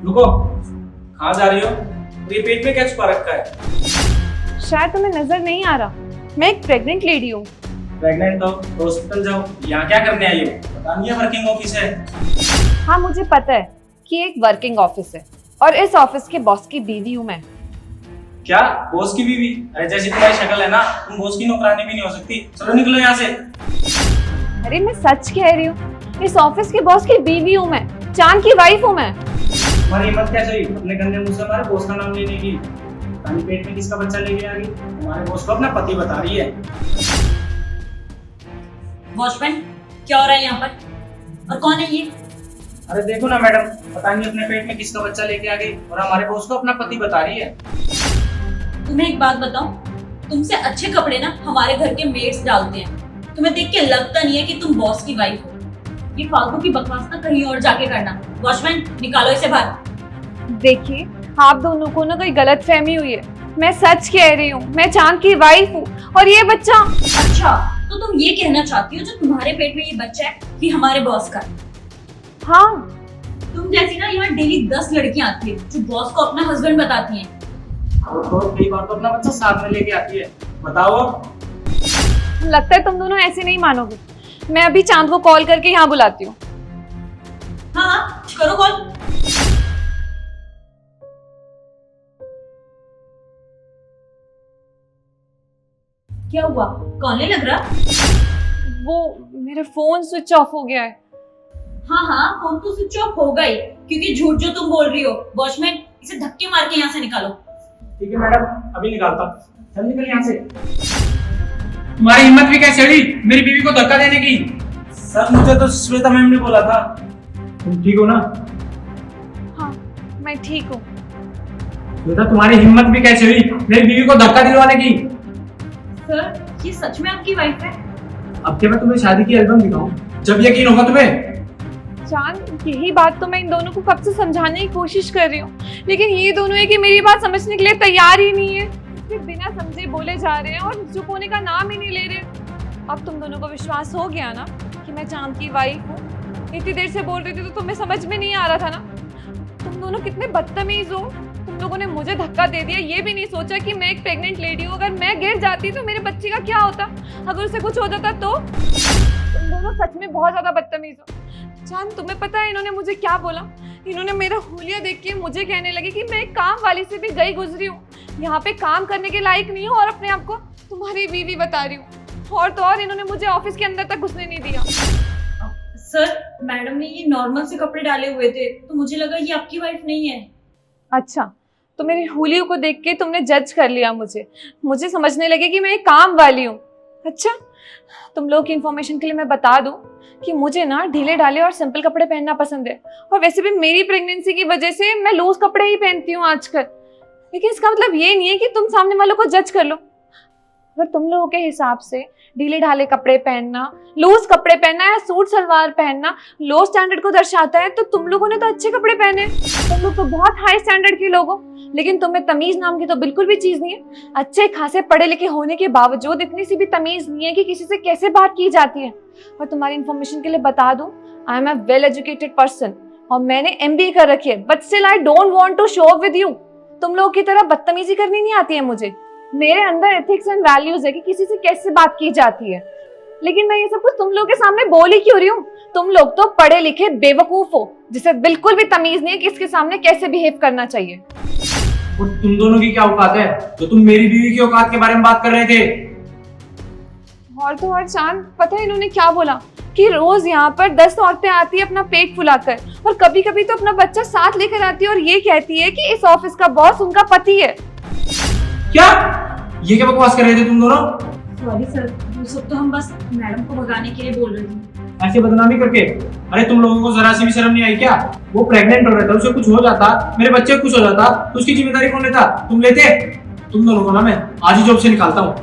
रुको, कहाँ जा रही हो? और ये पेट में क्या छुपा रखा है? शायद तुम्हें नजर नहीं आ रहा, मैं एक प्रेग्नेंट लेडी हूँ। प्रेग्नेंट हो तो हॉस्पिटल जाओ। यहाँ क्या करने आई हो? पता नहीं है वर्किंग ऑफिस है। हाँ मुझे पता है कि एक वर्किंग ऑफिस है और इस ऑफिस के बॉस की बीवी हूँ मैं। क्या बॉस की बीवी? अरे जैसी तुम्हारी शक्ल है ना, तुम बॉस की नौकरानी भी नहीं हो सकती। चलो निकलो यहाँ से। अरे मैं सच कह रही हूँ, इस ऑफिस के बॉस की बीवी हूँ मैं, चांद की वाइफ हूँ मैं। तुम्हारी हिम्मत कैसे हुई अपने गंदे मुंह से हमारे बॉस का नाम लेने की? पानी पेट में किसका बच्चा लेके आ गई? तुम्हारे बॉस को अपना पति बता रही है। वॉचमैन, क्या हो रहा है यहाँ पर? और कौन है ये? अरे देखो ना मैडम, पता नहीं अपने पेट में किसका बच्चा लेके आ गई और हमारे बॉस को अपना पति बता रही है। तुम्हें एक बात बताऊं, तुमसे अच्छे कपड़े ना हमारे घर के मेड्स डालते हैं। तुम्हें देख के लगता नहीं है कि तुम बॉस की वाइफ हो। ये फालतू की बकवास ना कहीं और जाके करना। वॉचमैन, निकालो इसे बाहर। देखिए, आप दोनों को ना कोई गलत फहमी हुई है। मैं सच कह रही हूँ, मैं चांद की वाइफ हूँ और ये बच्चा। अच्छा, तो तुम ये कहना चाहती हो जो तुम्हारे पेट में ये बच्चा है ये हमारे बॉस का है? हाँ, तुम जैसी ना यहाँ डेली 10 लड़कियां आती है जो बॉस को अपना हस्बैंड बताती हैं। और कई बार तो अपना बच्चा साथ में लेके आती है। बताओ अब। लगता है तुम दोनों ऐसे नहीं मानोगे। मैं अभी चांद को कॉल करके यहाँ बुलाती हूँ। हाँ हाँ, करो कॉल। क्या हुआ, कॉल नहीं लग रहा? वो मेरा फोन स्विच ऑफ हो गया है। हाँ हाँ, फोन तो स्विच ऑफ होगा ही, क्योंकि झूठ जो तुम बोल रही हो। वॉचमैन, इसे धक्के मार के यहाँ से निकालो। ठीक है मैडम, अभी निकालता हूँ। चल निकल यहाँ से। तुम्हारी हिम्मत भी कैसे हुई मेरी बीवी को धक्का देने की? सर मुझे तो श्वेता मैम ने बोला था। तुम ठीक हो ना? हाँ, मैं ठीक हूँ। श्वेता, तुम्हारी हिम्मत भी कैसे हुई मेरी बीवी को धक्का दिलवाने की? सर, ये सच में आपकी वाइफ है? अब क्या मैं तुम्हें शादी की एल्बम दिखाऊं जब यकीन होगा तुम्हें? चांद, यही बात तो मैं इन दोनों को कब से समझाने की कोशिश कर रही हूँ, लेकिन ये दोनों है कि मेरी बात समझने के लिए तैयार ही नहीं है। फिर बिना समझे बोले जा रहे हैं और चुप होने का नाम ही नहीं ले रहे। अब तुम दोनों को विश्वास हो गया ना कि मैं चांद की वाइफ हूँ? इतनी देर से बोल रही थी तो तुम्हें समझ में नहीं आ रहा था ना? तुम दोनों कितने बदतमीज हो। तुम लोगों ने मुझे धक्का दे दिया, ये भी नहीं सोचा कि मैं एक प्रेग्नेंट लेडी हूँ। अगर मैं गिर जाती तो मेरे बच्चे का क्या होता? अगर उसे कुछ हो जाता तो? तुम दोनों सच में बहुत ज्यादा बदतमीज हो। चांद, तुम्हें पता है इन्होंने मुझे क्या बोला? इन्होंने मेरा हुलिया देख के मुझे कहने लगे कि मैं एक काम वाली से भी गई गुजरी हूँ, यहाँ पे काम करने के लायक नहीं हूँ और अपने आप को तुम्हारी बीवी बता रही हूँ। और तो और इन्होंने मुझे ऑफिस के अंदर तक घुसने नहीं दिया। सर, मैडम ने ये नॉर्मल से कपड़े डाले हुए थे तो मुझे लगा ये आपकी वाइफ नहीं है। अच्छा, तो मेरी हुलियों को देख के तुमने जज कर लिया मुझे समझने लगे कि मैं एक काम वाली हूँ। अच्छा, तुम लोग की इन्फॉर्मेशन के लिए मैं बता दूं कि मुझे ना ढीले ढाले और सिंपल कपड़े पहनना पसंद है। और वैसे भी मेरी प्रेगनेंसी की वजह से मैं लूज कपड़े ही पहनती हूँ आजकल। लेकिन इसका मतलब ये नहीं है कि तुम सामने वालों को जज कर लो। अगर तुम लोगों के हिसाब से ढीले ढाले कपड़े पहनना, लूज कपड़े पहनना या सूट सलवार पहनना लो स्टैंडर्ड को दर्शाता है, तो तुम लोगों ने तो अच्छे कपड़े पहने। तुम लोग तो बहुत हाई स्टैंडर्ड के लोग हो, लेकिन तुम्हें तमीज नाम की तो बिल्कुल भी चीज नहीं है। अच्छे खासे पढ़े लिखे होने के बावजूद इतनी सी भी तमीज नहीं है कि किसी से कैसे बात की जाती है। और तुम्हारी इन्फॉर्मेशन के लिए बता दूं, I am a well educated person और मैंने MBA कर रखी है, but still I don't want to show off with you. तुम लोगों की तरह बदतमीजी करनी नहीं आती है मुझे। मेरे अंदर एथिक्स एंड वैल्यूज है कि किसी से कैसे बात की जाती है। लेकिन मैं ये सब कुछ तुम लोग के सामने बोल ही क्यों रही हूँ? तुम लोग तो पढ़े लिखे बेवकूफ हो जिसे बिल्कुल भी तमीज नहीं है कि इसके सामने कैसे बिहेव करना चाहिए। और तुम दोनों की क्या औकात है तो तुम मेरी बीवी की औकात के बारे में बात कर रहे थे? और तो और चांद, पता है इन्होंने क्या बोला कि रोज यहाँ पर 10 औरतें आती है अपना पेट फुलाकर, और कभी कभी तो अपना बच्चा साथ लेकर आती है और ये कहती है कि इस ऑफिस का बॉस उनका पति है। क्या? ये क्या बकवास कर रहे थे तुम दोनों? सॉरी सर, वो सब तो हम बस मैडम को भगाने के लिए बोल रहे थे। ऐसे बदनामी करके? अरे तुम लोगों को जरा सी भी शर्म नहीं आई क्या? वो प्रेग्नेंट हो रहा था, उसे कुछ हो जाता, मेरे बच्चे को कुछ हो जाता तो उसकी जिम्मेदारी कौन लेता? तुम लेते? तुम दोनों को ना मैं आज ही जॉब से निकालता हूँ।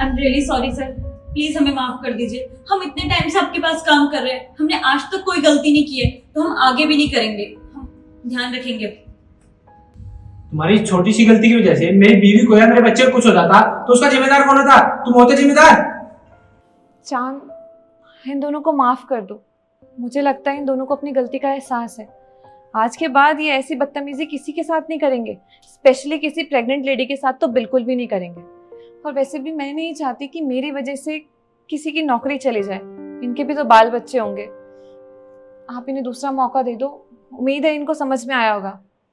I am really sorry sir, please हमें माफ कर दीजिए। हम इतने टाइम से आपके पास काम कर रहे हैं, हमने आज तक कोई गलती नहीं की है, तो हम आगे भी नहीं करेंगे। हम ध्यान रखेंगे। तुम्हारी छोटी सी गलती की वजह से मेरी बीवी को या मेरे बच्चे को कुछ हो जाता तो उसका जिम्मेदार कौन होता? तुम होते जिम्मेदार। चांद, इन दोनों को माफ कर दो। मुझे लगता है इन दोनों को अपनी गलती का एहसास है। आज के बाद ये ऐसी बदतमीजी किसी के साथ नहीं करेंगे, स्पेशली किसी प्रेग्नेंट लेडी के साथ तो बिल्कुल भी नहीं करेंगे। और वैसे भी मैं नहीं चाहती कि मेरी वजह से किसी की नौकरी चली जाए, इनके भी तो बाल बच्चे होंगे। आप इन्हें दूसरा मौका दे दो, उम्मीद है इनको समझ में आया होगा।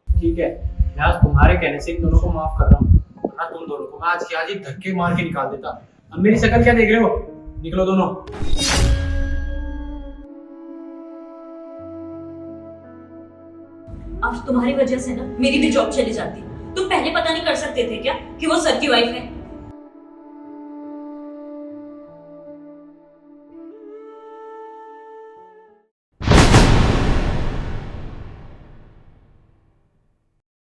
ठीक है, मैं आज तुम्हारे कहने से इन दोनों को माफ कर रहा हूँ, वरना तुम दोनों को मैं आज के आज ही धक्के मार के निकाल देता। अब मेरी शक्ल क्या देख रहे हो, निकलो दोनों। आज तुम्हारी वजह से ना मेरी भी जॉब चली जाती। तुम पहले पता नहीं कर सकते थे क्या कि वो सर की वाइफ है?